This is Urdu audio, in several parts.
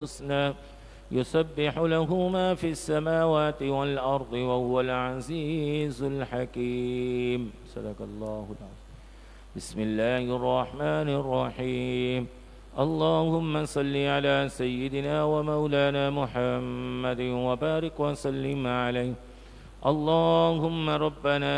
الحسنى يسبح له ما في السماوات والأرض وهو العزيز الحكيم. صدق الله العظيم. بسم الله الرحمن الرحيم. اللهم صل على سيدنا ومولانا محمد وبارك وسلم عليه. اللهم ربنا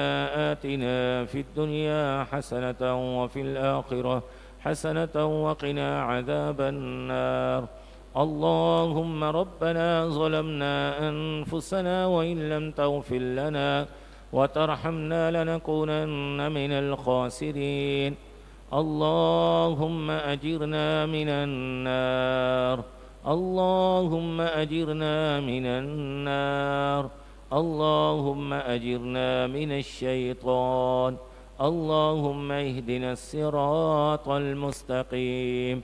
آتنا في الدنيا حسنة وفي الآخرة حسنة وقنا عذاب النار. اللهم ربنا ظلمنا أنفسنا وإن لم تغفر لنا وترحمنا لنكونن من الخاسرين. اللهم أجرنا من النار. اللهم أجرنا من النار. اللهم أجرنا من الشيطان. اللهم اهدنا الصراط المستقيم.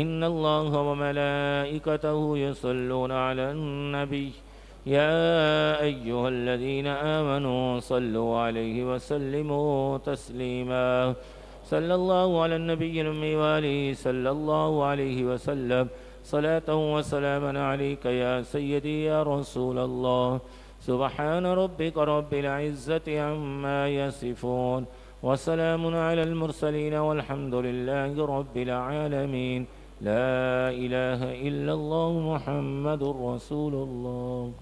إن الله وملائكته يصلون على النبي يا أيها الذين آمنوا صلوا عليه وسلموا تسليما. صلى الله على النبي الأمي وآله صلى الله عليه وسلم صلاة وسلاما عليك يا سيدي يا رسول الله. سبحان ربك رب العزة عما يصفون وسلام على المرسلين والحمد لله رب العالمين. لا إله إلا الله محمد رسول الله.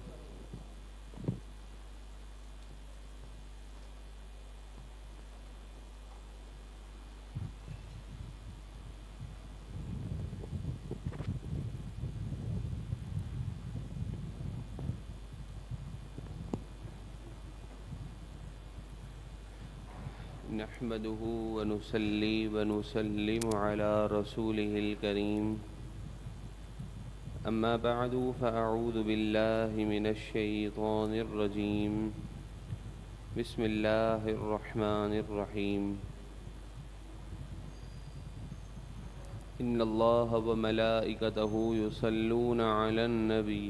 نحمده ونصلي ونسلم على رسوله الكريم. أما بعد فأعوذ بالله من الشيطان الرجيم. بسم الله الرحمن الرحيم. إن الله وملائكته يصلون على النبي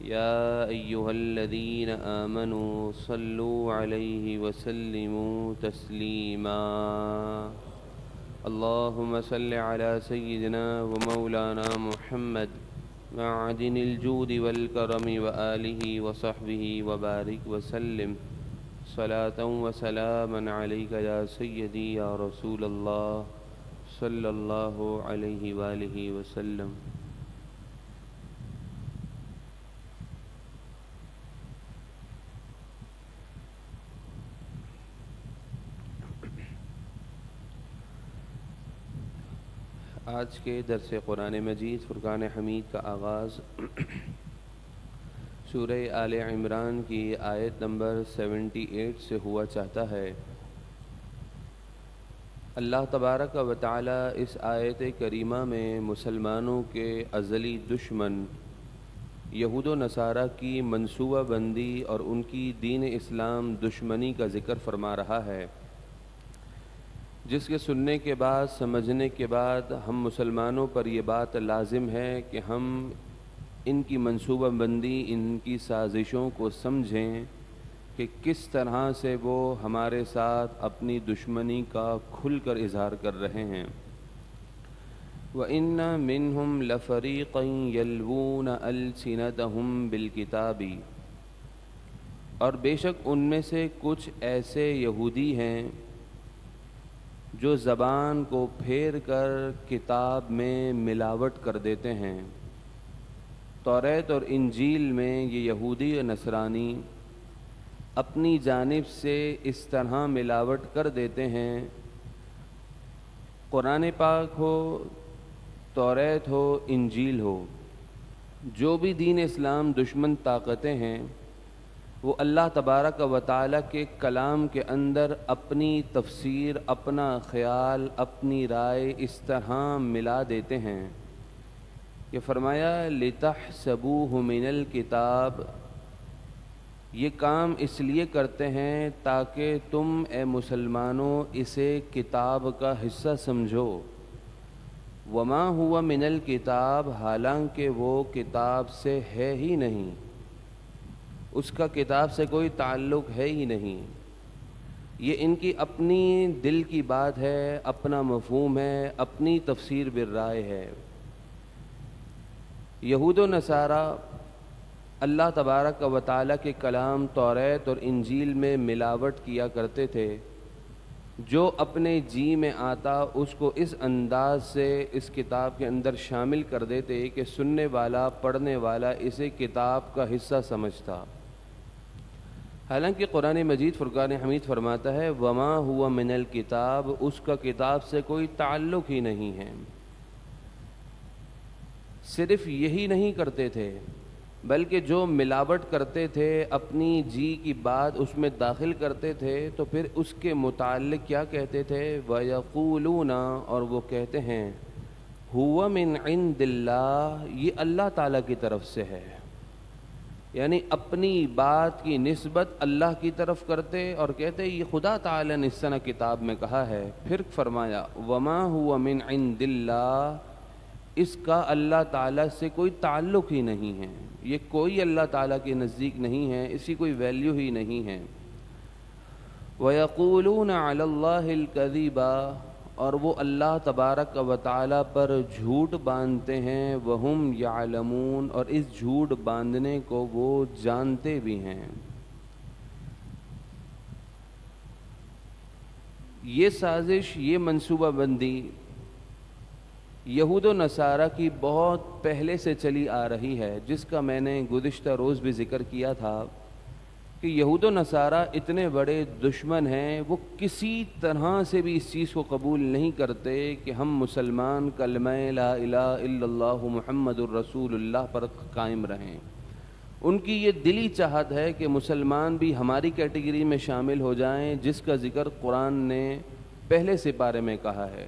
يا أيها الذين آمنوا صلوا عليه وسلموا تسليما. اللهم صل على سيدنا ومولانا محمد معدن الجود والكرم وآله وصحبه وبارك وسلم صلاة وسلاما عليك يا سيدي يا رسول الله صلى الله عليه وآله وسلم. آج کے درس قرآن مجید فرقان حمید کا آغاز سورہ آل عمران کی آیت نمبر 78 سے ہوا چاہتا ہے. اللہ تبارک و تعالی اس آیت کریمہ میں مسلمانوں کے ازلی دشمن یہود و نصارہ کی منصوبہ بندی اور ان کی دین اسلام دشمنی کا ذکر فرما رہا ہے، جس کے سننے کے بعد سمجھنے کے بعد ہم مسلمانوں پر یہ بات لازم ہے کہ ہم ان کی منصوبہ بندی، ان کی سازشوں کو سمجھیں کہ کس طرح سے وہ ہمارے ساتھ اپنی دشمنی کا کھل کر اظہار کر رہے ہیں. وَإِنَّ مِنْهُمْ لَفَرِيقًا يَلْوُونَ أَلْسِنَتَهُمْ بِالْكِتَابِ، اور بے شک ان میں سے کچھ ایسے یہودی ہیں جو زبان کو پھیر کر کتاب میں ملاوٹ کر دیتے ہیں. توریت اور انجیل میں یہ یہودی و نصرانی اپنی جانب سے اس طرح ملاوٹ کر دیتے ہیں، قرآن پاک ہو، توریت ہو، انجیل ہو، جو بھی دین اسلام دشمن طاقتیں ہیں وہ اللہ تبارک و تعالی کے کلام کے اندر اپنی تفسیر، اپنا خیال، اپنی رائے اس طرح ملا دیتے ہیں کہ فرمایا لِتَحْسَبُوهُ مِنَ الْكِتَابِ، یہ کام اس لیے کرتے ہیں تاکہ تم اے مسلمانوں اسے کتاب کا حصہ سمجھو. وَمَا هُوَ مِنَ الْكِتَابِ، حالانکہ وہ کتاب سے ہے ہی نہیں، اس کا کتاب سے کوئی تعلق ہے ہی نہیں. یہ ان کی اپنی دل کی بات ہے، اپنا مفہوم ہے، اپنی تفسیر بالرائے ہے. یہود و نصارہ اللہ تبارک و تعالیٰ کے کلام توریت اور انجیل میں ملاوٹ کیا کرتے تھے، جو اپنے جی میں آتا اس کو اس انداز سے اس کتاب کے اندر شامل کر دیتے کہ سننے والا پڑھنے والا اسے کتاب کا حصہ سمجھتا۔ حالانکہ قرآن مجید فرقان حمید فرماتا ہے وما ہوا من الکتاب، اس کا کتاب سے کوئی تعلق ہی نہیں ہے۔ صرف یہی نہیں کرتے تھے بلکہ جو ملاوٹ کرتے تھے، اپنی جی کی بات اس میں داخل کرتے تھے، تو پھر اس کے متعلق کیا کہتے تھے؟ وَيَقُولُونَ، اور وہ کہتے ہیں ہُوَ مِنْ عِنْدِ اللَّهِ، یہ اللہ تعالیٰ کی طرف سے ہے، یعنی اپنی بات کی نسبت اللہ کی طرف کرتے اور کہتے یہ خدا تعالیٰ نے اس طرح کتاب میں کہا ہے۔ پھر فرمایا وَمَا هُوَ مِنْ عِنْدِ اللَّهِ، اس کا اللہ تعالیٰ سے کوئی تعلق ہی نہیں ہے، یہ کوئی اللہ تعالیٰ کے نزدیک نہیں ہے، اس کی کوئی ویلیو ہی نہیں ہے۔ وَيَقُولُونَ عَلَى اللَّهِ الْكَذِبَ، اور وہ اللہ تبارک و تعالیٰ پر جھوٹ باندھتے ہیں، وَهُمْ يَعْلَمُونَ، اور اس جھوٹ باندھنے کو وہ جانتے بھی ہیں۔ یہ سازش، یہ منصوبہ بندی یہود و نصارہ کی بہت پہلے سے چلی آ رہی ہے، جس کا میں نے گزشتہ روز بھی ذکر کیا تھا کہ یہود و نصارہ اتنے بڑے دشمن ہیں، وہ کسی طرح سے بھی اس چیز کو قبول نہیں کرتے کہ ہم مسلمان کلمہ لا الہ الا اللہ محمد الرسول اللہ پر قائم رہیں۔ ان کی یہ دلی چاہت ہے کہ مسلمان بھی ہماری کیٹیگری میں شامل ہو جائیں، جس کا ذکر قرآن نے پہلے سپارے میں کہا ہے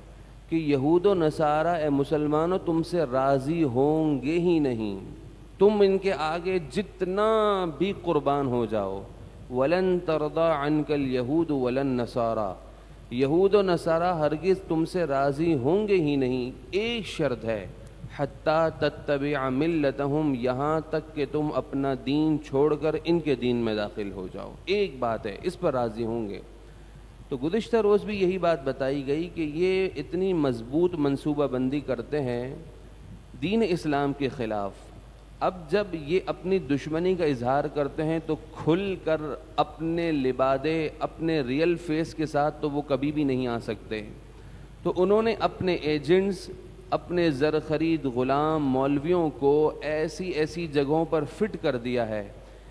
کہ یہود و نصارہ اے مسلمانوں تم سے راضی ہوں گے ہی نہیں، تم ان کے آگے جتنا بھی قربان ہو جاؤ۔ وَلَن تَرْضَىٰ عَنْكَ الْيَهُودُ وَلَا النَّصَارَىٰ، یہود و نصارہ ہرگز تم سے راضی ہوں گے ہی نہیں، ایک شرط ہے، حَتَّىٰ تَتَّبِعَ مِلَّتَهُمْ، یہاں تک کہ تم اپنا دین چھوڑ کر ان کے دین میں داخل ہو جاؤ، ایک بات ہے، اس پر راضی ہوں گے۔ تو گزشتہ روز بھی یہی بات بتائی گئی کہ یہ اتنی مضبوط منصوبہ بندی کرتے ہیں دین اسلام کے خلاف۔ اب جب یہ اپنی دشمنی کا اظہار کرتے ہیں تو کھل کر اپنے لبادے، اپنے ریئل فیس کے ساتھ تو وہ کبھی بھی نہیں آ سکتے، تو انہوں نے اپنے ایجنٹس، اپنے زر خرید غلام مولویوں کو ایسی ایسی جگہوں پر فٹ کر دیا ہے،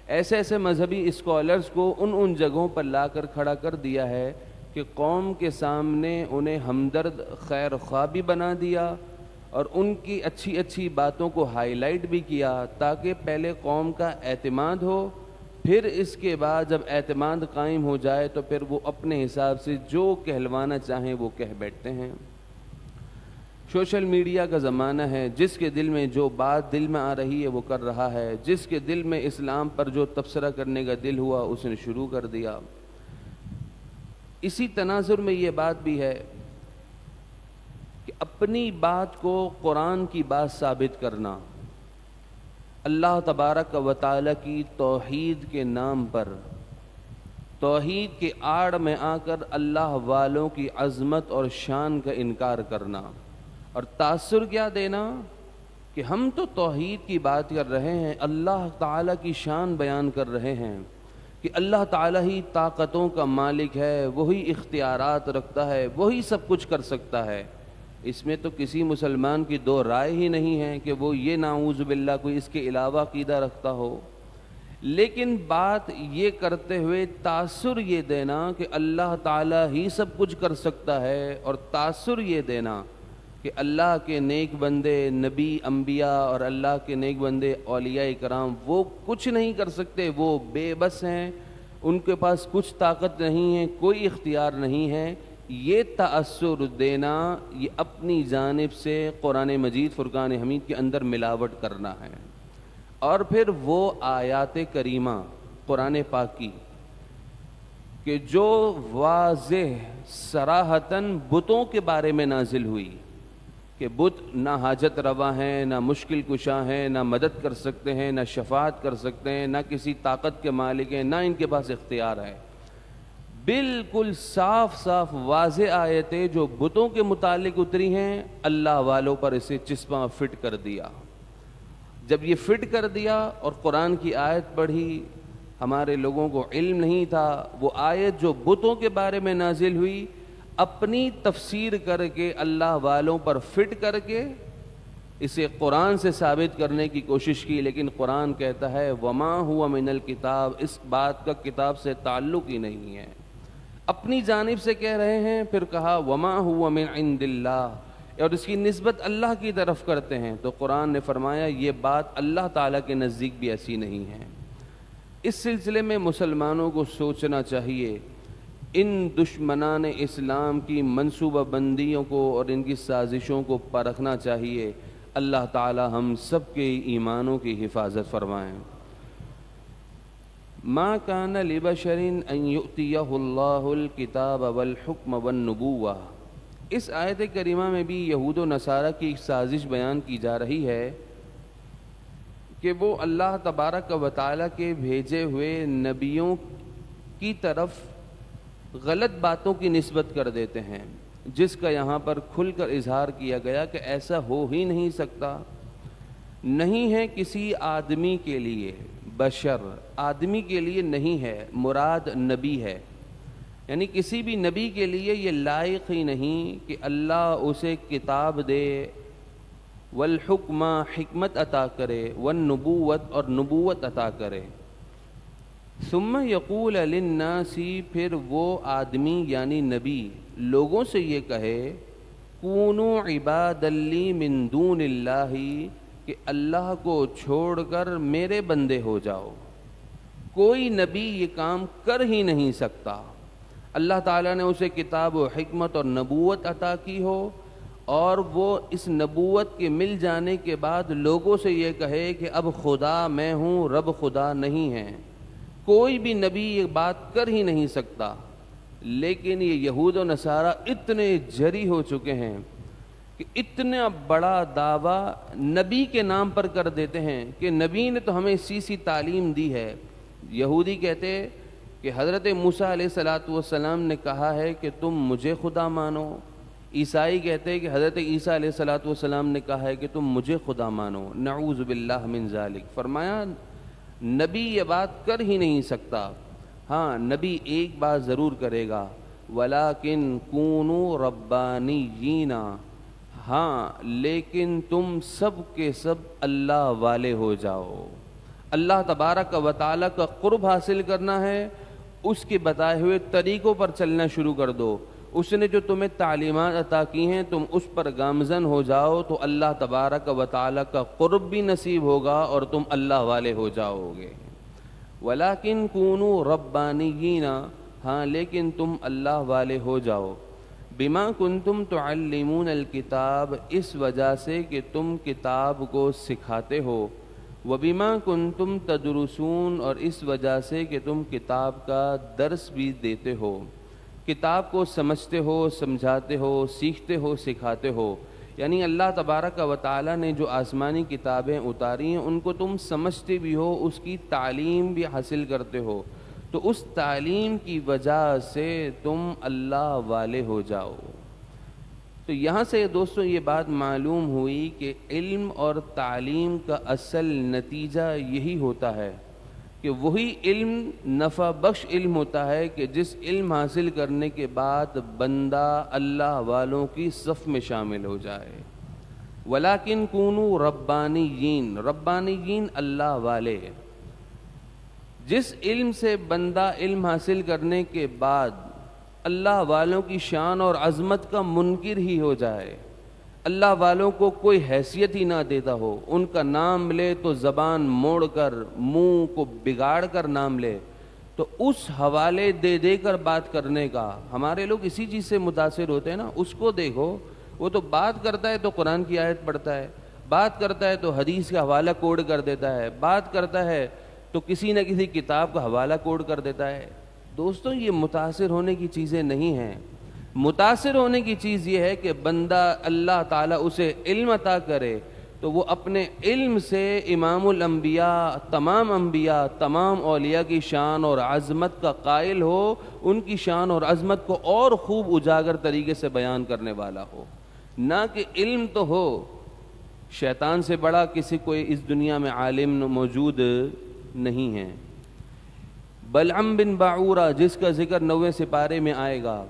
ایسے ایسے مذہبی اسکالرز کو ان جگہوں پر لا کر کھڑا کر دیا ہے کہ قوم کے سامنے انہیں ہمدرد خیر خواہ بھی بنا دیا اور ان کی اچھی اچھی باتوں کو ہائی لائٹ بھی کیا، تاکہ پہلے قوم کا اعتماد ہو، پھر اس کے بعد جب اعتماد قائم ہو جائے تو پھر وہ اپنے حساب سے جو کہلوانا چاہیں وہ کہہ بیٹھتے ہیں۔ سوشل میڈیا کا زمانہ ہے، جس کے دل میں جو بات دل میں آ رہی ہے وہ کر رہا ہے، جس کے دل میں اسلام پر جو تبصرہ کرنے کا دل ہوا اس نے شروع کر دیا۔ اسی تناظر میں یہ بات بھی ہے کہ اپنی بات کو قرآن کی بات ثابت کرنا، اللہ تبارک و تعالیٰ کی توحید کے نام پر، توحید کے آڑ میں آ کر اللہ والوں کی عظمت اور شان کا انکار کرنا، اور تاثر کیا دینا کہ ہم تو توحید کی بات کر رہے ہیں، اللہ تعالیٰ کی شان بیان کر رہے ہیں کہ اللہ تعالیٰ ہی طاقتوں کا مالک ہے، وہی اختیارات رکھتا ہے، وہی سب کچھ کر سکتا ہے۔ اس میں تو کسی مسلمان کی دو رائے ہی نہیں ہے کہ وہ یہ نعوذ باللہ کوئی اس کے علاوہ عقیدہ رکھتا ہو، لیکن بات یہ کرتے ہوئے تاثر یہ دینا کہ اللہ تعالیٰ ہی سب کچھ کر سکتا ہے، اور تاثر یہ دینا کہ اللہ کے نیک بندے نبی انبیاء اور اللہ کے نیک بندے اولیاء کرام وہ کچھ نہیں کر سکتے، وہ بے بس ہیں، ان کے پاس کچھ طاقت نہیں ہے، کوئی اختیار نہیں ہے، یہ تأثر دینا یہ اپنی جانب سے قرآن مجید فرقان حمید کے اندر ملاوٹ کرنا ہے۔ اور پھر وہ آیات کریمہ قرآن پاک کی کہ جو واضح صراحتاً بتوں کے بارے میں نازل ہوئی کہ بت نہ حاجت روا ہیں، نہ مشکل کشا ہیں، نہ مدد کر سکتے ہیں، نہ شفاعت کر سکتے ہیں، نہ کسی طاقت کے مالک ہیں، نہ ان کے پاس اختیار ہے، بالکل صاف صاف واضح آیتیں جو بتوں کے متعلق اتری ہیں، اللہ والوں پر اسے چسپاں فٹ کر دیا۔ جب یہ فٹ کر دیا اور قرآن کی آیت پڑھی، ہمارے لوگوں کو علم نہیں تھا، وہ آیت جو بتوں کے بارے میں نازل ہوئی اپنی تفسیر کر کے اللہ والوں پر فٹ کر کے اسے قرآن سے ثابت کرنے کی کوشش کی، لیکن قرآن کہتا ہے وما ہوا من الکتاب، اس بات کا کتاب سے تعلق ہی نہیں ہے، اپنی جانب سے کہہ رہے ہیں، پھر کہا وما ہوا من عند اللہ، اور اس کی نسبت اللہ کی طرف کرتے ہیں، تو قرآن نے فرمایا یہ بات اللہ تعالیٰ کے نزدیک بھی ایسی نہیں ہے۔ اس سلسلے میں مسلمانوں کو سوچنا چاہیے، ان دشمنان اسلام کی منصوبہ بندیوں کو اور ان کی سازشوں کو پرکھنا چاہیے۔ اللہ تعالی ہم سب کے ایمانوں کی حفاظت فرمائیں۔ ما کان لبشر ان یؤتیہ اللہ الکتاب والحکم والنبوہ، اس آیت کریمہ میں بھی یہود و نصارہ کی ایک سازش بیان کی جا رہی ہے کہ وہ اللہ تبارک و تعالیٰ کے بھیجے ہوئے نبیوں کی طرف غلط باتوں کی نسبت کر دیتے ہیں، جس کا یہاں پر کھل کر اظہار کیا گیا کہ ایسا ہو ہی نہیں سکتا، نہیں ہے کسی آدمی کے لیے، بشر آدمی کے لیے نہیں ہے، مراد نبی ہے، یعنی کسی بھی نبی کے لیے یہ لائق ہی نہیں کہ اللہ اسے کتاب دے، والحکمہ حکمت عطا کرے، والنبوت اور نبوت عطا کرے، ثم یقول للناس، پھر وہ آدمی یعنی نبی لوگوں سے یہ کہے کونوا عبادا لی من دون اللہ، کہ اللہ کو چھوڑ کر میرے بندے ہو جاؤ۔ کوئی نبی یہ کام کر ہی نہیں سکتا، اللہ تعالیٰ نے اسے کتاب و حکمت اور نبوت عطا کی ہو، اور وہ اس نبوت کے مل جانے کے بعد لوگوں سے یہ کہے کہ اب خدا میں ہوں، رب خدا نہیں ہے۔ کوئی بھی نبی یہ بات کر ہی نہیں سکتا، لیکن یہ یہود و نصارہ اتنے جری ہو چکے ہیں کہ اتنا بڑا دعویٰ نبی کے نام پر کر دیتے ہیں کہ نبی نے تو ہمیں سی تعلیم دی ہے۔ یہودی کہتے کہ حضرت موسیٰ علیہ السلام نے کہا ہے کہ تم مجھے خدا مانو، عیسائی کہتے کہ حضرت عیسیٰ علیہ السلام نے کہا ہے کہ تم مجھے خدا مانو، نعوذ باللہ من ذالک۔ فرمایا نبی یہ بات کر ہی نہیں سکتا، ہاں نبی ایک بات ضرور کرے گا، وَلَٰكِن كُونُوا رَبَّانِيِّينَ، ہاں لیکن تم سب کے سب اللہ والے ہو جاؤ۔ اللہ تبارک و تعالیٰ کا قرب حاصل کرنا ہے، اس کے بتائے ہوئے طریقوں پر چلنا شروع کر دو، اس نے جو تمہیں تعلیمات عطا کی ہیں تم اس پر گامزن ہو جاؤ تو اللہ تبارک و تعالیٰ کا قرب بھی نصیب ہوگا اور تم اللہ والے ہو جاؤ گے۔ وَلَٰكِن كُونُوا رَبَّانِيِّينَ، ہاں لیکن تم اللہ والے ہو جاؤ، بِمَا كُنْتُمْ تُعَلِّمُونَ الْكِتَابَ، اس وجہ سے کہ تم کتاب کو سکھاتے ہو، وَبِمَا كُنْتُمْ تَدْرُسُونَ، اور اس وجہ سے کہ تم کتاب کا درس بھی دیتے ہو، کتاب کو سمجھتے ہو، سمجھاتے ہو، سیکھتے ہو، سکھاتے ہو، یعنی اللہ تبارک و تعالیٰ نے جو آسمانی کتابیں اتاری ہیں ان کو تم سمجھتے بھی ہو، اس کی تعلیم بھی حاصل کرتے ہو، تو اس تعلیم کی وجہ سے تم اللہ والے ہو جاؤ۔ تو یہاں سے دوستوں یہ بات معلوم ہوئی کہ علم اور تعلیم کا اصل نتیجہ یہی ہوتا ہے کہ وہی علم نفع بخش علم ہوتا ہے کہ جس علم حاصل کرنے کے بعد بندہ اللہ والوں کی صف میں شامل ہو جائے۔ وَلَٰكِن كُونُوا رَبَّانِيِّينَ، ربانیین اللہ والے، جس علم سے بندہ علم حاصل کرنے کے بعد اللہ والوں کی شان اور عظمت کا منکر ہی ہو جائے، اللہ والوں کو کوئی حیثیت ہی نہ دیتا ہو، ان کا نام لے تو زبان موڑ کر منہ کو بگاڑ کر نام لے، تو اس حوالے دے دے کر بات کرنے کا، ہمارے لوگ اسی چیز سے متاثر ہوتے ہیں نا، اس کو دیکھو وہ تو بات کرتا ہے تو قرآن کی آیت پڑھتا ہے، بات کرتا ہے تو حدیث کا حوالہ کوڈ کر دیتا ہے، بات کرتا ہے تو کسی نہ کسی کتاب کا حوالہ کوڈ کر دیتا ہے۔ دوستوں یہ متاثر ہونے کی چیزیں نہیں ہیں، متاثر ہونے کی چیز یہ ہے کہ بندہ اللہ تعالیٰ اسے علم عطا کرے تو وہ اپنے علم سے امام الانبیاء، تمام انبیاء، تمام اولیاء کی شان اور عظمت کا قائل ہو، ان کی شان اور عظمت کو اور خوب اجاگر طریقے سے بیان کرنے والا ہو، نہ کہ علم تو ہو شیطان سے بڑا کسی کوئی اس دنیا میں عالم موجود نہیں ہے۔ بلعم بن باعورہ جس کا ذکر 90 سپارے میں آئے گا،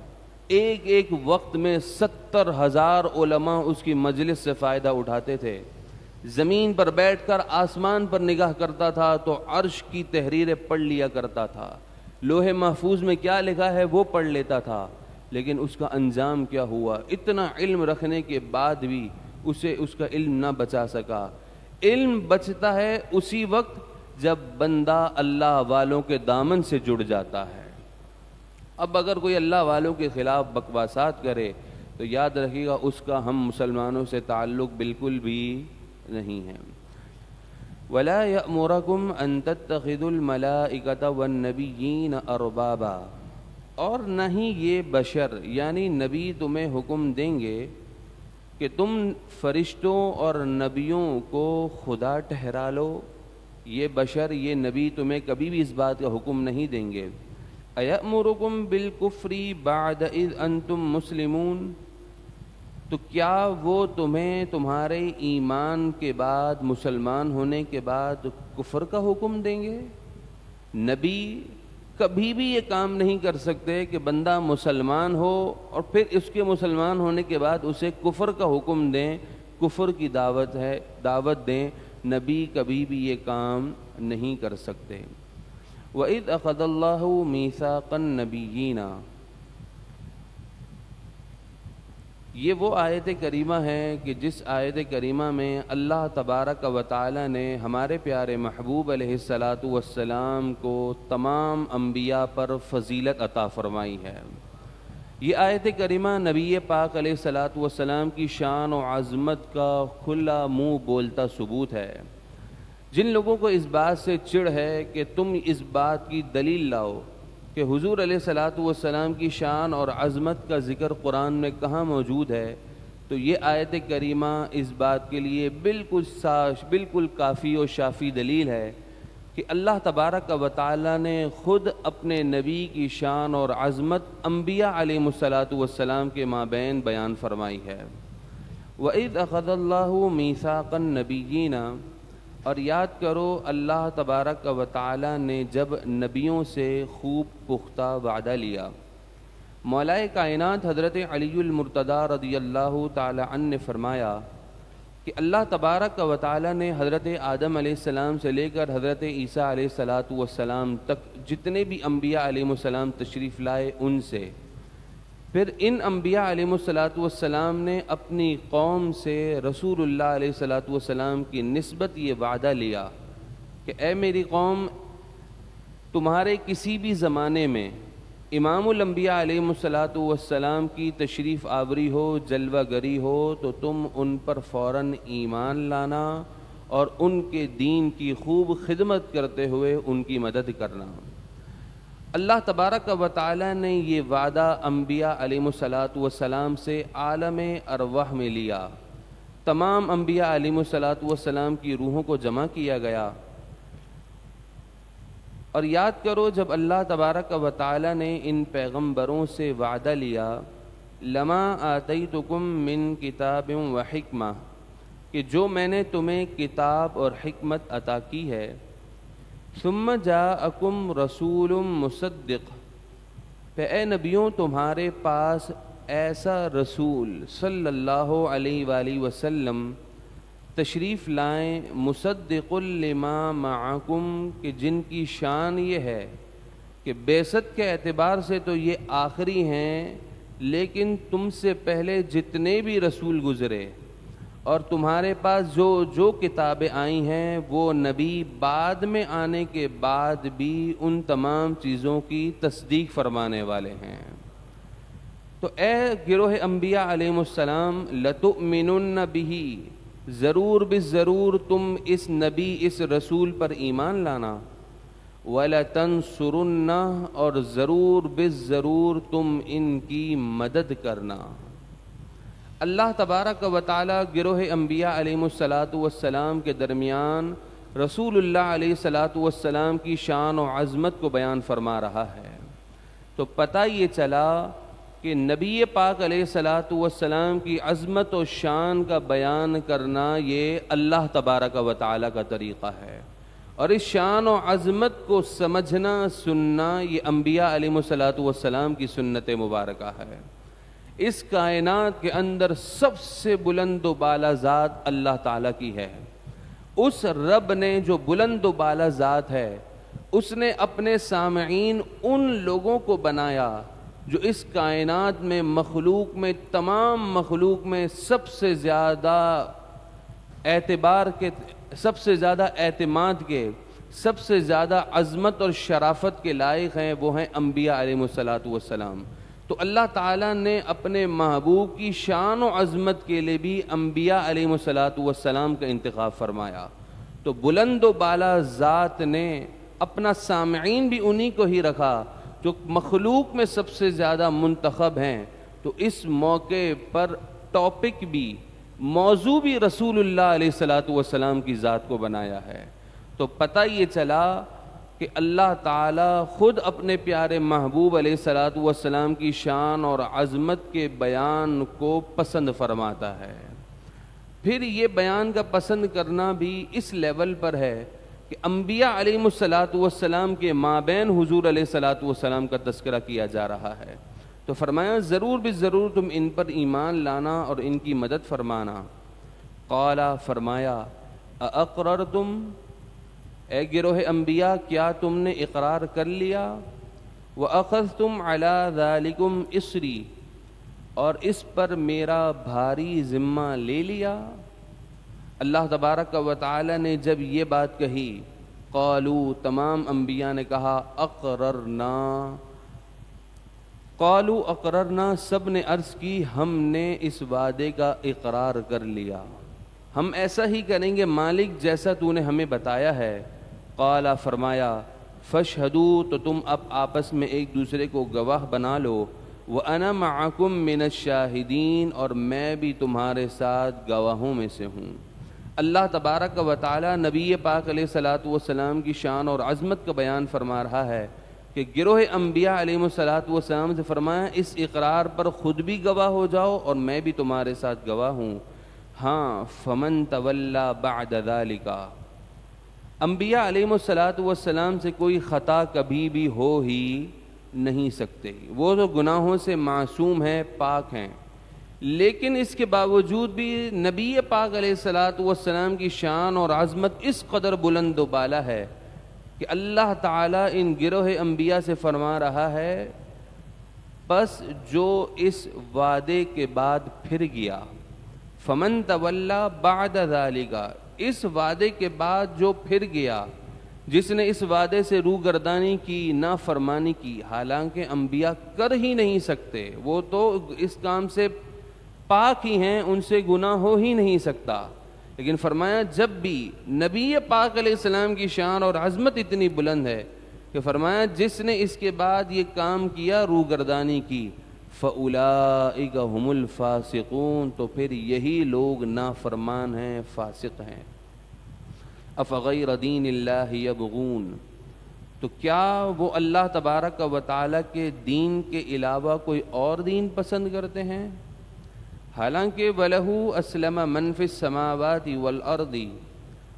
ایک ایک وقت میں 70,000 علماء اس کی مجلس سے فائدہ اٹھاتے تھے۔ زمین پر بیٹھ کر آسمان پر نگاہ کرتا تھا تو عرش کی تحریریں پڑھ لیا کرتا تھا، لوح محفوظ میں کیا لکھا ہے وہ پڑھ لیتا تھا، لیکن اس کا انجام کیا ہوا؟ اتنا علم رکھنے کے بعد بھی اسے اس کا علم نہ بچا سکا۔ علم بچتا ہے اسی وقت جب بندہ اللہ والوں کے دامن سے جڑ جاتا ہے۔ اب اگر کوئی اللہ والوں کے خلاف بکواسات کرے تو یاد رکھیے گا اس کا ہم مسلمانوں سے تعلق بالکل بھی نہیں ہے۔ وَلَا يَأْمُرَكُمْ أَن تَتَّخِذُوا الْمَلَائِكَةَ وَالنَّبِيِّينَ أَرْبَابًا، اور نہ ہی یہ بشر یعنی نبی تمہیں حکم دیں گے کہ تم فرشتوں اور نبیوں کو خدا ٹھہرا لو۔ یہ بشر، یہ نبی تمہیں کبھی بھی اس بات کا حکم نہیں دیں گے۔ اَيَأْمُرُكُمْ بِالْكُفْرِ بَعْدَ إِذْ أَنْتُمْ مُسْلِمُونَ، تو کیا وہ تمہیں تمہارے ایمان کے بعد، مسلمان ہونے کے بعد کفر کا حکم دیں گے؟ نبی کبھی بھی یہ کام نہیں کر سکتے کہ بندہ مسلمان ہو اور پھر اس کے مسلمان ہونے کے بعد اسے کفر کا حکم دیں، کفر کی دعوت دیں۔ نبی کبھی بھی یہ کام نہیں کر سکتے۔ وَإِذْ أَخَذَ اللَّهُ مِيثَاقَ النَّبِيِّينَ، یہ وہ آیت کریمہ ہے کہ جس آیت کریمہ میں اللہ تبارک و تعالی نے ہمارے پیارے محبوب علیہ الصلاۃ والسلام کو تمام انبیاء پر فضیلت عطا فرمائی ہے۔ یہ آیت کریمہ نبی پاک علیہ الصلاۃ والسلام کی شان و عظمت کا کھلا منہ بولتا ثبوت ہے۔ جن لوگوں کو اس بات سے چڑ ہے کہ تم اس بات کی دلیل لاؤ کہ حضور علیہ الصلاۃ والسلام کی شان اور عظمت کا ذکر قرآن میں کہاں موجود ہے، تو یہ آیت کریمہ اس بات کے لیے بالکل کافی و شافی دلیل ہے کہ اللہ تبارک و تعالی نے خود اپنے نبی کی شان اور عظمت انبیاء علیہ الصلاۃ والسلام کے مابین بیان فرمائی ہے۔ وَإِذْ أَخَذَ اللَّهُ مِيثَاقَ النَّبِيِّينَ، اور یاد کرو اللہ تبارک و تعالی نے جب نبیوں سے خوب پختہ وعدہ لیا۔ مولائے کائنات حضرت علی المرتضیٰ رضی اللہ تعالی عنہ نے فرمایا کہ اللہ تبارک و تعالی نے حضرت آدم علیہ السلام سے لے کر حضرت عیسیٰ علیہ الصلاۃ والسلام تک جتنے بھی انبیاء علیہ السلام تشریف لائے ان سے، پھر ان انبیاء علیہ الصلاۃ والسلام نے اپنی قوم سے رسول اللہ علیہ الصلاۃ والسلام کی نسبت یہ وعدہ لیا کہ اے میری قوم، تمہارے کسی بھی زمانے میں امام الانبیاء علیہ الصلاۃ والسلام کی تشریف آوری ہو، جلوہ گری ہو، تو تم ان پر فوراً ایمان لانا اور ان کے دین کی خوب خدمت کرتے ہوئے ان کی مدد کرنا۔ اللہ تبارک و تعالی نے یہ وعدہ انبیاء علیہ الصلاۃ والسلام سے عالم ارواح میں لیا۔ تمام انبیاء علیہ الصلاۃ والسلام کی روحوں کو جمع کیا گیا، اور یاد کرو جب اللہ تبارک و تعالی نے ان پیغمبروں سے وعدہ لیا، لما آتیتکم من کتاب و حکمہ، کہ جو میں نے تمہیں کتاب اور حکمت عطا کی ہے، ثم جاءکم رسول مصدق، پہ اے نبیوں تمہارے پاس ایسا رسول صلی اللہ علیہ وآلہ وسلم تشریف لائیں، مصدق لما معکم، کہ جن کی شان یہ ہے کہ بعثت کے اعتبار سے تو یہ آخری ہیں، لیکن تم سے پہلے جتنے بھی رسول گزرے اور تمہارے پاس جو کتابیں آئی ہیں وہ نبی بعد میں آنے کے بعد بھی ان تمام چیزوں کی تصدیق فرمانے والے ہیں۔ تو اے گروہ انبیاء علیہ السلام، لتؤمنن بہ، ضرور بالضرور تم اس نبی، اس رسول پر ایمان لانا، وَلَتَنْصُرُنَّهُ، اور ضرور بالضرور تم ان کی مدد کرنا۔ اللہ تبارک و تعالی گروہ انبیاء علیہ الصلاۃ والسلام کے درمیان رسول اللہ علیہ الصلاۃ والسلام کی شان و عظمت کو بیان فرما رہا ہے۔ تو پتہ یہ چلا کہ نبی پاک علیہ الصلاۃ والسلام کی عظمت و شان کا بیان کرنا یہ اللہ تبارک و تعالیٰ کا طریقہ ہے، اور اس شان و عظمت کو سمجھنا سننا یہ انبیاء علیہ الصلاۃ والسلام کی سنت مبارکہ ہے۔ اس کائنات کے اندر سب سے بلند و بالا ذات اللہ تعالیٰ کی ہے۔ اس رب نے جو بلند و بالا ذات ہے، اس نے اپنے سامعین ان لوگوں کو بنایا جو اس کائنات میں مخلوق میں تمام مخلوق میں سب سے زیادہ اعتبار کے، سب سے زیادہ اعتماد کے، سب سے زیادہ عظمت اور شرافت کے لائق ہیں، وہ ہیں انبیاء علیہ الصلاۃ والسلام۔ تو اللہ تعالیٰ نے اپنے محبوب کی شان و عظمت کے لیے بھی انبیاء علیہ الصلاۃ والسلام کا انتخاب فرمایا۔ تو بلند و بالا ذات نے اپنا سامعین بھی انہی کو ہی رکھا جو مخلوق میں سب سے زیادہ منتخب ہیں۔ تو اس موقع پر ٹاپک بھی، موضوع بھی رسول اللہ علیہ الصلاۃ والسلام کی ذات کو بنایا ہے۔ تو پتہ یہ چلا کہ اللہ تعالیٰ خود اپنے پیارے محبوب علیہ الصلاۃ والسلام کی شان اور عظمت کے بیان کو پسند فرماتا ہے۔ پھر یہ بیان کا پسند کرنا بھی اس لیول پر ہے کہ انبیاء علیہ الصلاۃ والسلام کے مابین حضور علیہ الصلاۃ والسلام کا تذکرہ کیا جا رہا ہے۔ تو فرمایا ضرور بھی ضرور تم ان پر ایمان لانا اور ان کی مدد فرمانا۔ قال، فرمایا، اقررتم، اے گروہ انبیاء کیا تم نے اقرار کر لیا، وَأَخَذْتُمْ عَلَى ذَلِكُمْ إِصْرِي، اور اس پر میرا بھاری ذمہ لے لیا۔ اللہ تبارک و تعالی نے جب یہ بات کہی، قالوا، تمام انبیاء نے کہا، اقررنا، قالوا اقررنا، سب نے عرض کی ہم نے اس وعدے کا اقرار کر لیا، ہم ایسا ہی کریں گے مالک جیسا تو نے ہمیں بتایا ہے۔ قال، فرمایا، فاشہدوا، تو تم اب آپس میں ایک دوسرے کو گواہ بنا لو، وَأَنَا مَعَكُم مِّنَ الشَّاهِدِينَ، اور میں بھی تمہارے ساتھ گواہوں میں سے ہوں۔ اللہ تبارک و تعالی نبی پاک علیہ الصلاۃ والسلام کی شان اور عظمت کا بیان فرما رہا ہے کہ گروہ انبیاء علیہ الصلاۃ والسلام سے فرمایا اس اقرار پر خود بھی گواہ ہو جاؤ اور میں بھی تمہارے ساتھ گواہ ہوں۔ ہاں، فمن تولی بعد ذالک، انبیاء علیہ الصلاۃ والسلام سے کوئی خطا کبھی بھی ہو ہی نہیں سکتے، وہ تو گناہوں سے معصوم ہیں، پاک ہیں، لیکن اس کے باوجود بھی نبی پاک علیہ الصلاۃ والسلام کی شان اور عظمت اس قدر بلند و بالا ہے کہ اللہ تعالیٰ ان گروہ انبیاء سے فرما رہا ہے، بس جو اس وعدے کے بعد پھر گیا، فمن تولی بعد ذالک، اس وعدے کے بعد جو پھر گیا، جس نے اس وعدے سے روگردانی کی، نافرمانی کی، حالانکہ انبیاء کر ہی نہیں سکتے، وہ تو اس کام سے پاک ہی ہیں، ان سے گناہ ہو ہی نہیں سکتا، لیکن فرمایا جب بھی نبی پاک علیہ السلام کی شان اور عظمت اتنی بلند ہے کہ فرمایا جس نے اس کے بعد یہ کام کیا، روگردانی کی، فَأُولَئِكَ هُمُ الْفَاسِقُونَ، تو پھر یہی لوگ نافرمان ہیں، فاسق ہیں۔ أَفَغَيْرَ دِينِ اللَّهِ يَبْغُونَ، تو کیا وہ اللہ تبارک و تعالیٰ کے دین کے علاوہ کوئی اور دین پسند کرتے ہیں؟ حالانکہ وَلَهُ أَسْلَمَ مَنْ فِي السَّمَاوَاتِ وَالْأَرْضِ،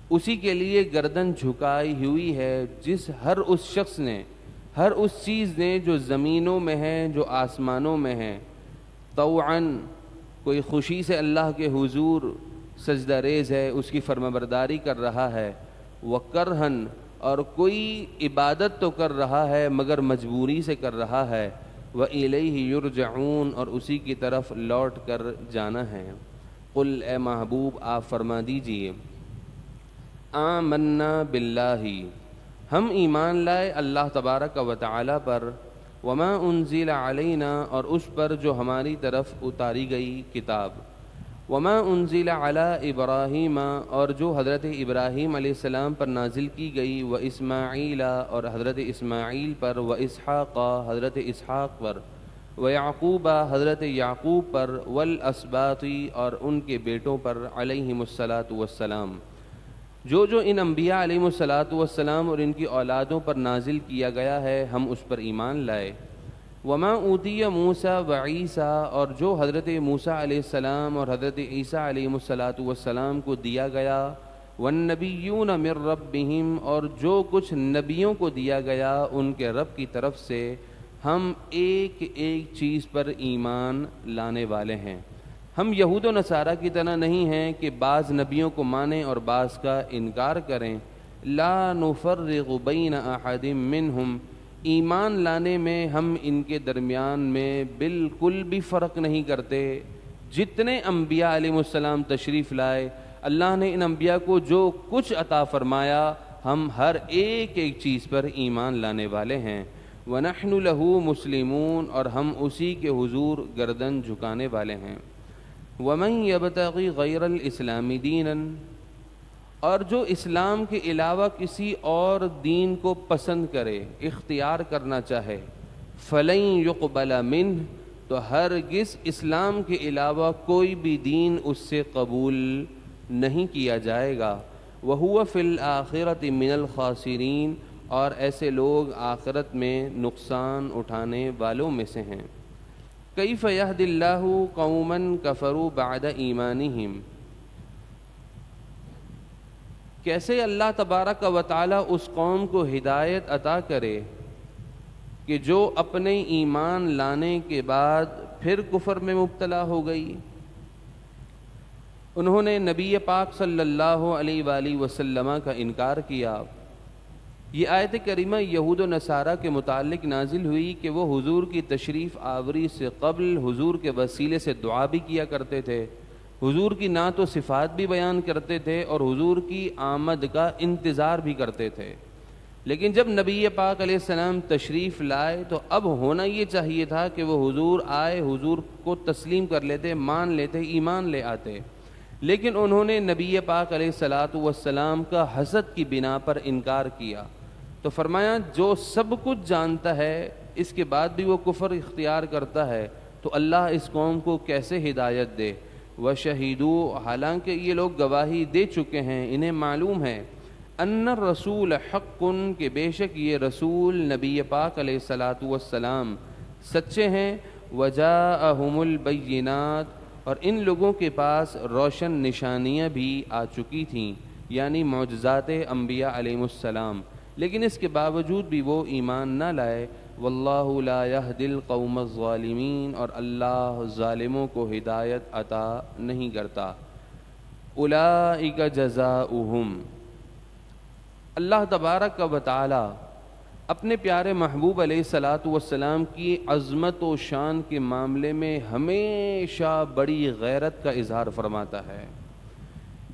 اسی کے لیے گردن جھکائی ہوئی ہے جس ہر اس شخص نے، ہر اس چیز نے جو زمینوں میں ہے، جو آسمانوں میں ہے، طوعاً، کوئی خوشی سے اللہ کے حضور سجدہ ریز ہے، اس کی فرمانبرداری کر رہا ہے، وَكَرْهًا، اور کوئی عبادت تو کر رہا ہے مگر مجبوری سے کر رہا ہے، وَإِلَيْهِ يُرْجَعُونَ، اور اسی کی طرف لوٹ کر جانا ہے۔ قل، اے محبوب آپ فرما دیجئے، آمنا باللہ، ہم ایمان لائے اللہ تبارک و تعالی پر، وما انزل علینا، اور اس پر جو ہماری طرف اتاری گئی کتاب، وما انزل علی ابراہیم، اور جو حضرت ابراہیم علیہ السلام پر نازل کی گئی، و اسماعیل، اور حضرت اسماعیل پر، و اسحاق، حضرت اسحاق پر، و یعقوب، حضرت یعقوب پر، والاسباط، اور ان کے بیٹوں پر، علیہم الصلاۃ والسلام، جو ان انبیاء علیہ الصلاۃ والسلام اور ان کی اولادوں پر نازل کیا گیا ہے، ہم اس پر ایمان لائے۔ وما اوتی موسیٰ و عیسیٰ، اور جو حضرت موسیٰ علیہ السلام اور حضرت عیسیٰ علیہ السلام کو دیا گیا، والنبیون من ربہم، اور جو کچھ نبیوں کو دیا گیا ان کے رب کی طرف سے، ہم ایک ایک چیز پر ایمان لانے والے ہیں۔ ہم یہود و نصارہ کی طرح نہیں ہیں کہ بعض نبیوں کو مانیں اور بعض کا انکار کریں۔ لا نفرق بین احد منہم، ایمان لانے میں ہم ان کے درمیان میں بالکل بھی فرق نہیں کرتے۔ جتنے انبیاء علیہ السلام تشریف لائے، اللہ نے ان انبیاء کو جو کچھ عطا فرمایا، ہم ہر ایک ایک چیز پر ایمان لانے والے ہیں۔ وَنَحْنُ لَهُ مُسْلِمُونَ، اور ہم اسی کے حضور گردن جھکانے والے ہیں۔ وَمَنْ يَبْتَغِ غَيْرَ الْإِسْلَامِ دِينًا، اور جو اسلام کے علاوہ کسی اور دین کو پسند کرے، اختیار کرنا چاہے، فَلَنْ يُقْبَلَ مِنْهُ، تو ہرگز اسلام کے علاوہ کوئی بھی دین اس سے قبول نہیں کیا جائے گا۔ وَهُوَ فِي الْآخِرَةِ مِنَ الْخَاسِرِينَ، اور ایسے لوگ آخرت میں نقصان اٹھانے والوں میں سے ہیں۔ کیف یہدی اللہ قوما کفروا بعد ایمانہم، کیسے اللہ تبارک و تعالی اس قوم کو ہدایت عطا کرے کہ جو اپنے ایمان لانے کے بعد پھر کفر میں مبتلا ہو گئی۔ انہوں نے نبی پاک صلی اللہ علیہ وآلہ وسلم کا انکار کیا۔ یہ آیت کریمہ یہود و نصارہ کے متعلق نازل ہوئی کہ وہ حضور کی تشریف آوری سے قبل حضور کے وسیلے سے دعا بھی کیا کرتے تھے، حضور کی نعت و صفات بھی بیان کرتے تھے اور حضور کی آمد کا انتظار بھی کرتے تھے۔ لیکن جب نبی پاک علیہ السلام تشریف لائے تو اب ہونا یہ چاہیے تھا کہ وہ حضور آئے، حضور کو تسلیم کر لیتے، مان لیتے، ایمان لے آتے، لیکن انہوں نے نبی پاک علیہ السلام کا حسد کی بنا پر انکار کیا۔ تو فرمایا جو سب کچھ جانتا ہے اس کے بعد بھی وہ کفر اختیار کرتا ہے تو اللہ اس قوم کو کیسے ہدایت دے۔ وَشَهِدُوا، حالانکہ یہ لوگ گواہی دے چکے ہیں، انہیں معلوم ہے، ان الرسول حق، کہ بے شک یہ رسول نبی پاک علیہ السلام سچے ہیں۔ وَجَاءَهُمُ الْبَيِّنَاتُ، اور ان لوگوں کے پاس روشن نشانیاں بھی آ چکی تھیں، یعنی معجزات انبیاء علیہ السلام، لیکن اس کے باوجود بھی وہ ایمان نہ لائے۔ واللہ لا یہدی القوم الظالمین، اور اللہ ظالموں کو ہدایت عطا نہیں کرتا۔ اولئک جزاؤہم، اللہ تبارک و تعالی اپنے پیارے محبوب علیہ السلام کی عظمت و شان کے معاملے میں ہمیشہ بڑی غیرت کا اظہار فرماتا ہے۔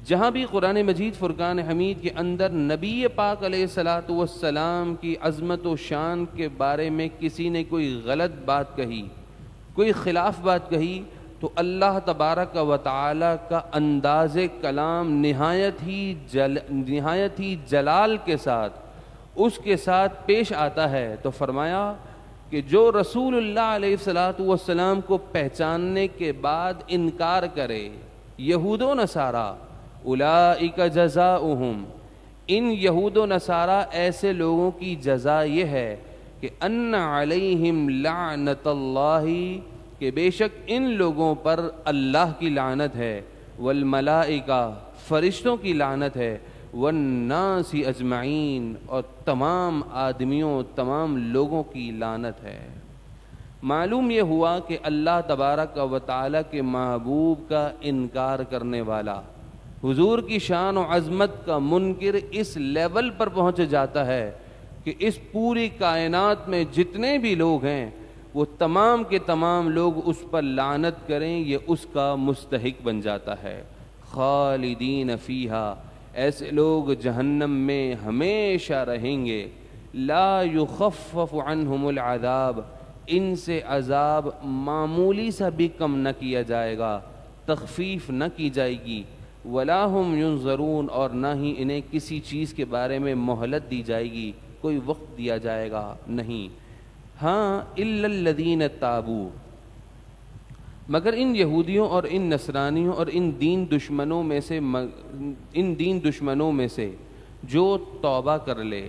جہاں بھی قرآن مجید فرقان حمید کے اندر نبی پاک علیہ السلام کی عظمت و شان کے بارے میں کسی نے کوئی غلط بات کہی، کوئی خلاف بات کہی، تو اللہ تبارک و تعالی کا انداز کلام نہایت ہی جلال کے ساتھ اس کے ساتھ پیش آتا ہے۔ تو فرمایا کہ جو رسول اللہ علیہ السلام کو پہچاننے کے بعد انکار کرے، یہود و نصارہ، اولئک جزاؤہم، ان یہود و نصارہ ایسے لوگوں کی جزا یہ ہے کہ ان علیہم لعنت اللہ، کہ بے شک ان لوگوں پر اللہ کی لعنت ہے، والملائکہ، فرشتوں کی لعنت ہے، والناس اجمعین، اور تمام آدمیوں، تمام لوگوں کی لعنت ہے۔ معلوم یہ ہوا کہ اللہ تبارک و تعالی کے محبوب کا انکار کرنے والا، حضور کی شان و عظمت کا منکر اس لیول پر پہنچ جاتا ہے کہ اس پوری کائنات میں جتنے بھی لوگ ہیں وہ تمام کے تمام لوگ اس پر لعنت کریں، یہ اس کا مستحق بن جاتا ہے۔ خالدین فیہا، ایسے لوگ جہنم میں ہمیشہ رہیں گے۔ لا یخفف عنہم العذاب، ان سے عذاب معمولی سا بھی کم نہ کیا جائے گا، تخفیف نہ کی جائے گی۔ ولا ہم ینظرون، اور نہ ہی انہیں کسی چیز کے بارے میں مہلت دی جائے گی، کوئی وقت دیا جائے گا نہیں۔ ہاں الا الذین تابوا، مگر ان یہودیوں اور ان نصرانیوں اور ان دین دشمنوں میں سے جو توبہ کر لے،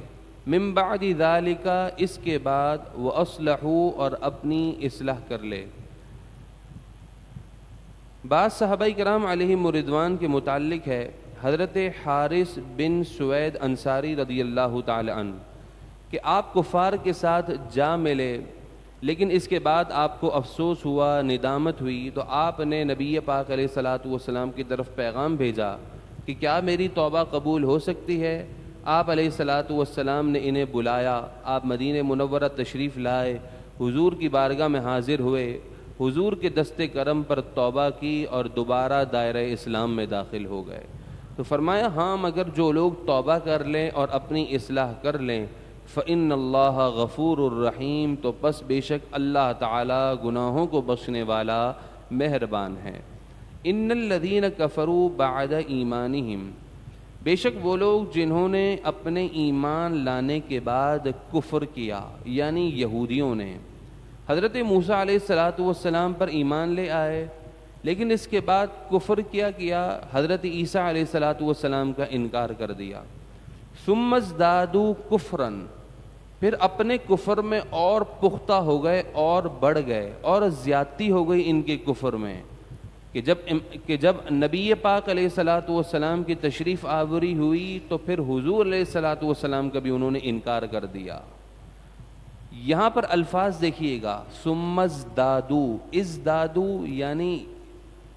من بعد ذالک، اس کے بعد، واصلحوا، اور اپنی اصلاح کر لے۔ بعض صحابہ کرام علیہم رضوان کے متعلق ہے، حضرت حارث بن سوید انصاری رضی اللہ تعالی عنہ، کہ آپ کفار کے ساتھ جا ملے، لیکن اس کے بعد آپ کو افسوس ہوا، ندامت ہوئی، تو آپ نے نبی پاک علیہ الصلاۃ والسلام کی طرف پیغام بھیجا کہ کیا میری توبہ قبول ہو سکتی ہے؟ آپ علیہ الصلاۃ والسلام نے انہیں بلایا، آپ مدینہ منورہ تشریف لائے، حضور کی بارگاہ میں حاضر ہوئے، حضور کے دست کرم پر توبہ کی اور دوبارہ دائرہ اسلام میں داخل ہو گئے۔ تو فرمایا ہاں، مگر جو لوگ توبہ کر لیں اور اپنی اصلاح کر لیں، فإن اللہ غفور الرحیم، تو پس بے شک اللہ تعالی گناہوں کو بخشنے والا مہربان ہے۔ ان الذین کفروا بعد ایمانہم، بے شک وہ لوگ جنہوں نے اپنے ایمان لانے کے بعد کفر کیا، یعنی یہودیوں نے حضرت موسیٰ علیہ السلام پر ایمان لے آئے، لیکن اس کے بعد کفر کیا حضرت عیسیٰ علیہ السلام کا انکار کر دیا۔ ثم ازدادوا کفراً، پھر اپنے کفر میں اور پختہ ہو گئے اور بڑھ گئے اور زیادتی ہو گئی ان کے کفر میں، کہ جب نبی پاک علیہ السلام کی تشریف آوری ہوئی تو پھر حضور علیہ السلام کا بھی انہوں نے انکار کر دیا۔ یہاں پر الفاظ دیکھیے گا، ثم ازدادوا، ازدادوا یعنی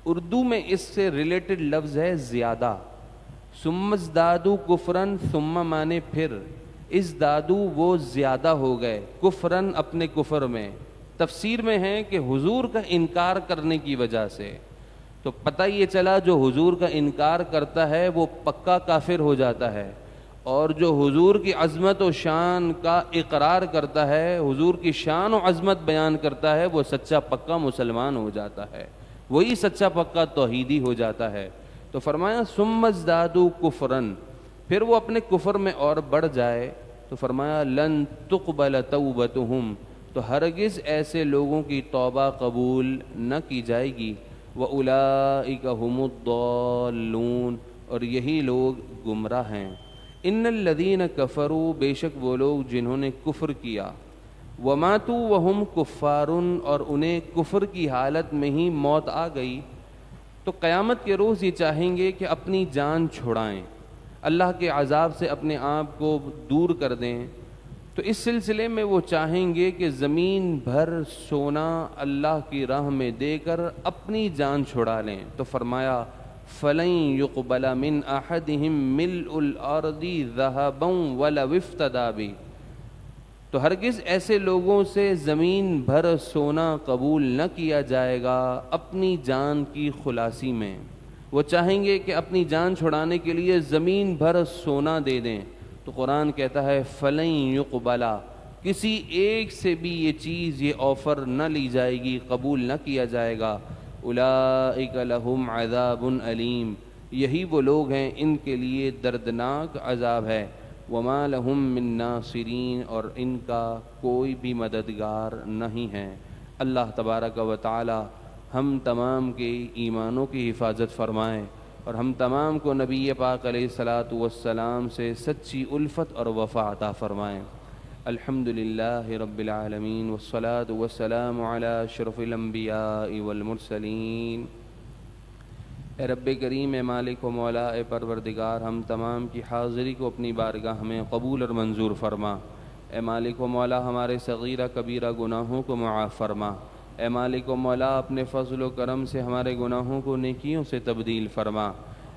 اردو میں اس سے ریلیٹڈ لفظ ہے زیادہ۔ ثم ازدادوا کفراً، ثم مانے پھر، ازدادوا وہ زیادہ ہو گئے، کفراً اپنے کفر میں۔ تفسیر میں ہے کہ حضور کا انکار کرنے کی وجہ سے، تو پتہ یہ چلا جو حضور کا انکار کرتا ہے وہ پکا کافر ہو جاتا ہے، اور جو حضور کی عظمت و شان کا اقرار کرتا ہے، حضور کی شان و عظمت بیان کرتا ہے، وہ سچا پکا مسلمان ہو جاتا ہے، وہی سچا پکا توحیدی ہو جاتا ہے۔ تو فرمایا ثم ازدادوا کفراً، پھر وہ اپنے کفر میں اور بڑھ جائے، تو فرمایا لن تقبل توبتہم، تو ہرگز ایسے لوگوں کی توبہ قبول نہ کی جائے گی۔ وَأُولَئِكَ هُمُ الضَّالُّونَ، اور یہی لوگ گمراہ ہیں۔ ان الذین کفروا، بے شک وہ لوگ جنہوں نے کفر کیا، وَمَاتُوا وَهُمْ كُفَّارٌ، اور انہیں کفر کی حالت میں ہی موت آ گئی، تو قیامت کے روز یہ چاہیں گے کہ اپنی جان چھڑائیں، اللہ کے عذاب سے اپنے آپ کو دور کر دیں، تو اس سلسلے میں وہ چاہیں گے کہ زمین بھر سونا اللہ کی راہ میں دے کر اپنی جان چھڑا لیں۔ تو فرمایا فَلَن يُقْبَلَ مِنْ أَحَدِهِمْ مِلْءُ الْأَرْضِ ذَهَبًا وَلَوِ افْتَدَىٰ بِهِ، تو ہرگز ایسے لوگوں سے زمین بھر سونا قبول نہ کیا جائے گا اپنی جان کی خلاصی میں۔ وہ چاہیں گے کہ اپنی جان چھڑانے کے لیے زمین بھر سونا دے دیں، تو قرآن کہتا ہے فَلَن يُقْبَلَ، کسی ایک سے بھی یہ چیز، یہ آفر نہ لی جائے گی، قبول نہ کیا جائے گا۔ أُولَئِكَ لَهُمْ عَذَابٌ أَلِيمٌ، یہی وہ لوگ ہیں ان کے لیے دردناک عذاب ہے۔ وَمَا لَهُم مِّن نَاصِرِينَ، اور ان کا کوئی بھی مددگار نہیں ہے۔ اللہ تبارک و تعالی ہم تمام کے ایمانوں کی حفاظت فرمائیں، اور ہم تمام کو نبی پاک علیہ الصلاۃ والسلام سے سچی الفت اور وفا عطا فرمائیں۔ الحمدللہ رب العالمین، والصلاۃ والسلام علی اشرف الانبیاء والمرسلین۔ اے رب کریم، اے مالک و مولا، اے پروردگار، ہم تمام کی حاضری کو اپنی بارگاہ میں قبول اور منظور فرما۔ اے مالک و مولا، ہمارے صغیرہ کبیرہ گناہوں کو معاف فرما۔ اے مالک و مولا، اپنے فضل و کرم سے ہمارے گناہوں کو نیکیوں سے تبدیل فرما۔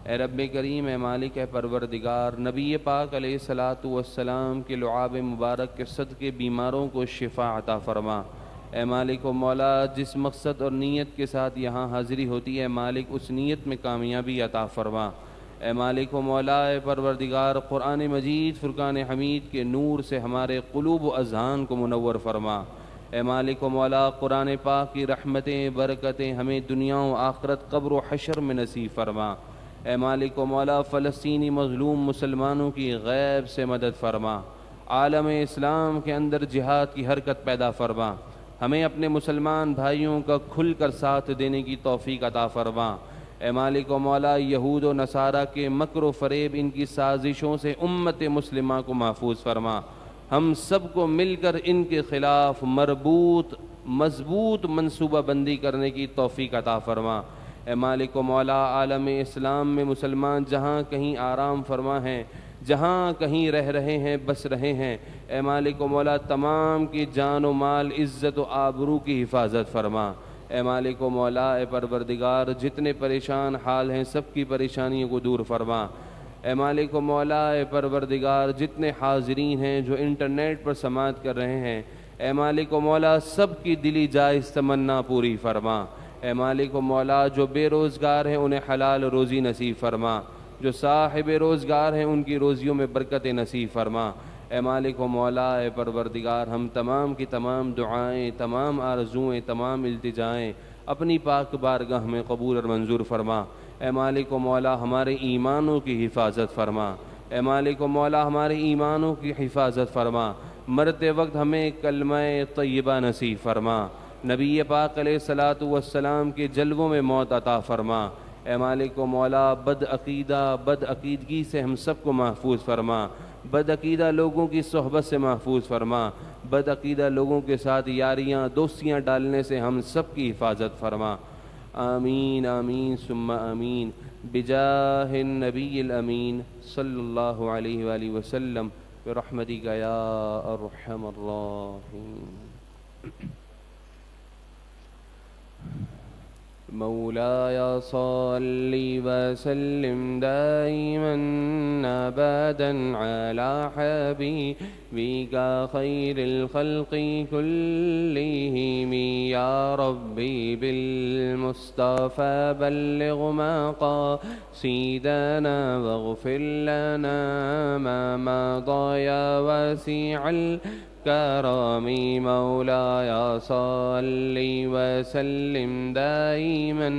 اے رب کریم، اے مالک، اے پروردگار، نبی پاک علیہ الصلاۃ والسلام کے لعاب مبارک کے صدقے بیماروں کو شفا عطا فرما۔ اے مالک و مولا، جس مقصد اور نیت کے ساتھ یہاں حاضری ہوتی ہے، مالک اس نیت میں کامیابی عطا فرما۔ اے مالک و مولا، اے پروردگار، قرآن مجید فرقان حمید کے نور سے ہمارے قلوب و اذہان کو منور فرما۔ اے مالک و مولا، قرآن پاک کی رحمتیں، برکتیں ہمیں دنیا و آخرت، قبر و حشر میں نصیب فرما۔ اے مالک و مولا، فلسطینی مظلوم مسلمانوں کی غیب سے مدد فرما۔ عالم اسلام کے اندر جہاد کی حرکت پیدا فرما۔ ہمیں اپنے مسلمان بھائیوں کا کھل کر ساتھ دینے کی توفیق عطا فرما۔ اے مالک و مولا، یہود و نصارہ کے مکر و فریب، ان کی سازشوں سے امت مسلمہ کو محفوظ فرما۔ ہم سب کو مل کر ان کے خلاف مضبوط منصوبہ بندی کرنے کی توفیق عطا فرما۔ اے مالک و مولا، عالم اسلام میں مسلمان جہاں کہیں آرام فرما ہیں، جہاں کہیں رہ رہے ہیں، بس رہے ہیں، اے مالک و مولا تمام کی جان و مال، عزت و آبرو کی حفاظت فرما۔ اے مالک و مولا، اے پروردگار، جتنے پریشان حال ہیں سب کی پریشانیوں کو دور فرما۔ اے مالک و مولا، اے پروردگار، جتنے حاضرین ہیں جو انٹرنیٹ پر سماعت کر رہے ہیں، اے مالک و مولا سب کی دلی جائز تمنا پوری فرما۔ اے مالک و مولا، جو بے روزگار ہیں انہیں حلال روزی نصیب فرما، جو صاحب روزگار ہیں ان کی روزیوں میں برکت نصیب فرما۔ اے مالک و مولا، اے پروردگار، ہم تمام کی تمام دعائیں، تمام آرزوئیں، تمام التجائیں اپنی پاک بارگاہ میں قبول اور منظور فرما۔ اے مالک و مولا، ہمارے ایمانوں کی حفاظت فرما۔ اے مالک و مولا، ہمارے ایمانوں کی حفاظت فرما۔ مرتے وقت ہمیں کلمہ طیبہ نصیب فرما۔ نبی پاک علیہ الصلاۃ والسلام کے جلووں میں موت عطا فرما۔ اے مالک و مولا، بد عقیدگی سے ہم سب کو محفوظ فرما، بد عقیدہ لوگوں کی صحبت سے محفوظ فرما، بد عقیدہ لوگوں کے ساتھ یاریاں دوستیاں ڈالنے سے ہم سب کی حفاظت فرما۔ آمین آمین ثم آمین بجاہ النبی الامین صلی اللہ علیہ وآلہ وسلم برحمتک یا ارحم الراحمین۔ مولاي صل وسلم دائما أبدا على حبيبك خير الخلق كلهم يا ربي بالمصطفى بلغ مقاصدنا واغفر لنا ما مضى يا واسع الكرم مولاي صل وسلم دائما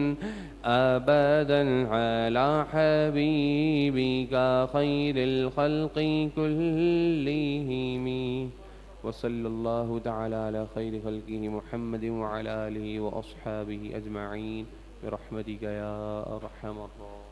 أبدا على حبيبك خير الخلق كلهم وصلى الله تعالى على خير خلقه محمد وعلى آله وأصحابه أجمعين برحمتك يا أرحم الراحمين۔